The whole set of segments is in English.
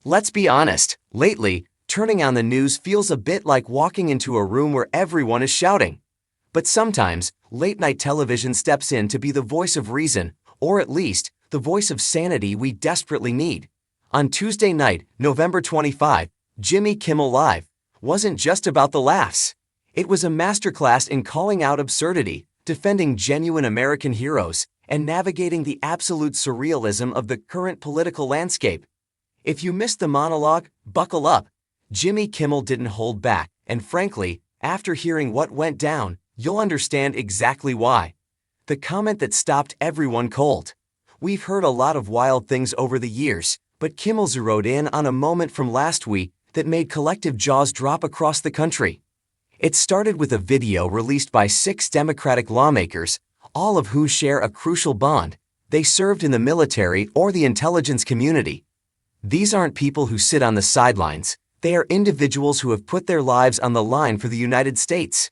Let's be honest, lately, turning on the news feels a bit like walking into a room where everyone is shouting. But sometimes, late-night television steps in to be the voice of reason, or at least, the voice of sanity we desperately need. On Tuesday night, November 25, Jimmy Kimmel Live wasn't just about the laughs. It was a masterclass in calling out absurdity, defending genuine American heroes, and navigating the absolute surrealism of the current political landscape. If you missed the monologue, buckle up. Jimmy Kimmel didn't hold back, and frankly, after hearing what went down, you'll understand exactly why. The comment that stopped everyone cold. We've heard a lot of wild things over the years, but Kimmel zeroed in on a moment from last week that made collective jaws drop across the country. It started with a video released by 6 Democratic lawmakers, all of who share a crucial bond. They served in the military or the intelligence community. These aren't people who sit on the sidelines. They are individuals who have put their lives on the line for the United States.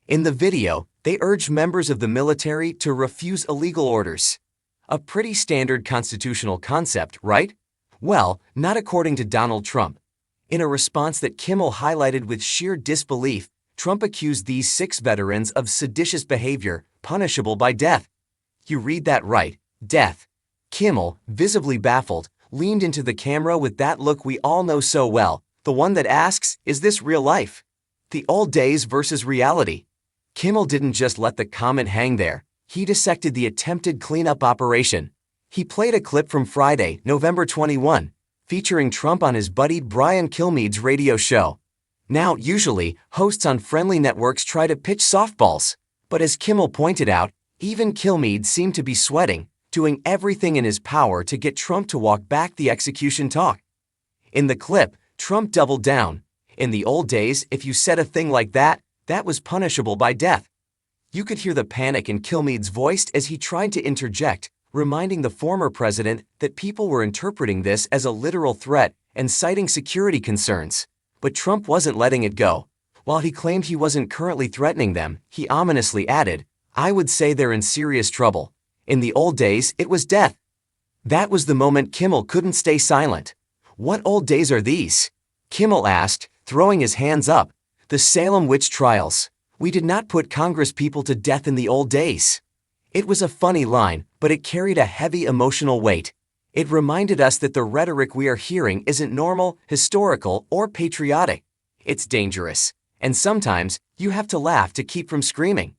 In the video, they urged members of the military to refuse illegal orders. A pretty standard constitutional concept, right? Well, not according to Donald Trump. In a response that Kimmel highlighted with sheer disbelief, Trump accused these 6 veterans of seditious behavior, punishable by death. You read that right, death. Kimmel, visibly baffled, leaned into the camera with that look we all know so well, the one that asks, is this real life? The old days versus reality. Kimmel didn't just let the comment hang there. He dissected the attempted cleanup operation. He played a clip from Friday, November 21, featuring Trump on his buddy Brian Kilmeade's radio show. Now, usually, hosts on friendly networks try to pitch softballs. But as Kimmel pointed out, even Kilmeade seemed to be sweating, doing everything in his power to get Trump to walk back the execution talk. In the clip, Trump doubled down. In the old days, if you said a thing like that, that was punishable by death. You could hear the panic in Kilmeade's voice as he tried to interject, reminding the former president that people were interpreting this as a literal threat and citing security concerns. But Trump wasn't letting it go. While he claimed he wasn't currently threatening them, he ominously added, "I would say they're in serious trouble. In the old days, it was death." That was the moment Kimmel couldn't stay silent. What old days are these? Kimmel asked, throwing his hands up. The Salem witch trials. We did not put Congress people to death in the old days. It was a funny line, but it carried a heavy emotional weight. It reminded us that the rhetoric we are hearing isn't normal, historical, or patriotic. It's dangerous. And sometimes, you have to laugh to keep from screaming.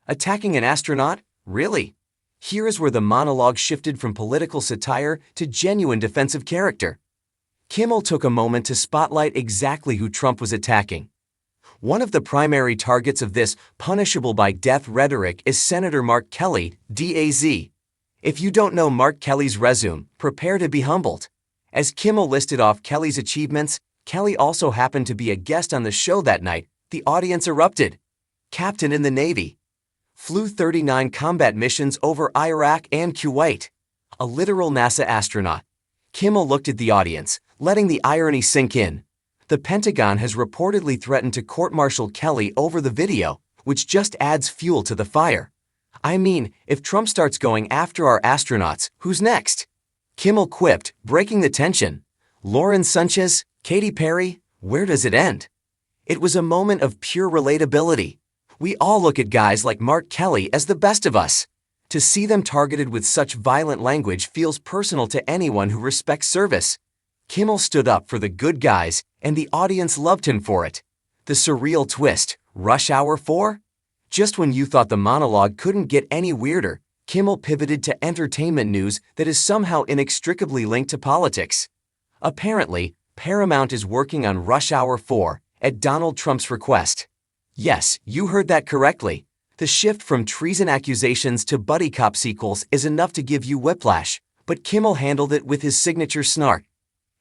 Attacking an astronaut? Really? Here is where the monologue shifted from political satire to genuine defensive character. Kimmel took a moment to spotlight exactly who Trump was attacking. One of the primary targets of this punishable by death rhetoric is Senator Mark Kelly, DAZ. If you don't know Mark Kelly's resume, prepare to be humbled. As Kimmel listed off Kelly's achievements, Kelly also happened to be a guest on the show that night. The audience erupted. Captain in the Navy. Flew 39 combat missions over Iraq and Kuwait. A literal NASA astronaut. Kimmel looked at the audience, letting the irony sink in. The Pentagon has reportedly threatened to court-martial Kelly over the video, which just adds fuel to the fire. I mean, if Trump starts going after our astronauts, who's next? Kimmel quipped, breaking the tension. Lauren Sanchez, Katy Perry, where does it end? It was a moment of pure relatability. We all look at guys like Mark Kelly as the best of us. To see them targeted with such violent language feels personal to anyone who respects service. Kimmel stood up for the good guys, and the audience loved him for it. The surreal twist, Rush Hour 4? Just when you thought the monologue couldn't get any weirder, Kimmel pivoted to entertainment news that is somehow inextricably linked to politics. Apparently, Paramount is working on Rush Hour 4, at Donald Trump's request. Yes, you heard that correctly. The shift from treason accusations to buddy cop sequels is enough to give you whiplash, but Kimmel handled it with his signature snark.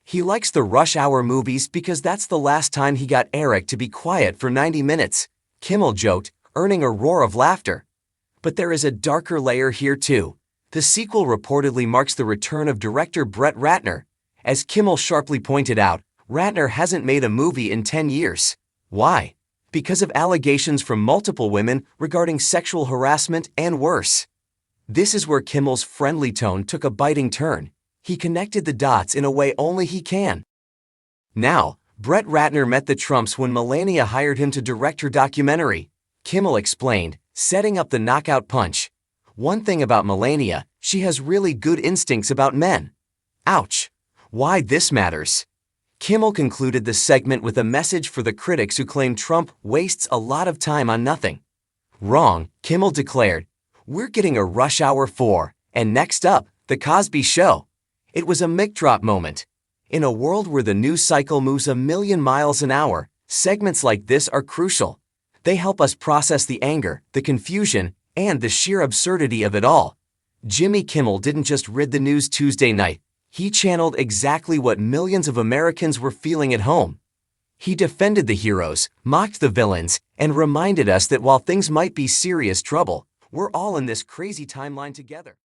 He likes the Rush Hour movies because that's the last time he got Eric to be quiet for 90 minutes, Kimmel joked, earning a roar of laughter. But there is a darker layer here too. The sequel reportedly marks the return of director Brett Ratner. As Kimmel sharply pointed out, Ratner hasn't made a movie in 10 years. Why? Because of allegations from multiple women regarding sexual harassment and worse. This is where Kimmel's friendly tone took a biting turn. He connected the dots in a way only he can. Now, Brett Ratner met the Trumps when Melania hired him to direct her documentary. Kimmel explained, setting up the knockout punch. One thing about Melania, she has really good instincts about men. Ouch. Why this matters. Kimmel concluded the segment with a message for the critics who claim Trump wastes a lot of time on nothing. Wrong, Kimmel declared. We're getting a Rush Hour 4, and next up, The Cosby Show. It was a mic drop moment. In a world where the news cycle moves a million miles an hour, segments like this are crucial. They help us process the anger, the confusion, and the sheer absurdity of it all. Jimmy Kimmel didn't just rid the news Tuesday night. He channeled exactly what millions of Americans were feeling at home. He defended the heroes, mocked the villains, and reminded us that while things might be serious trouble, we're all in this crazy timeline together.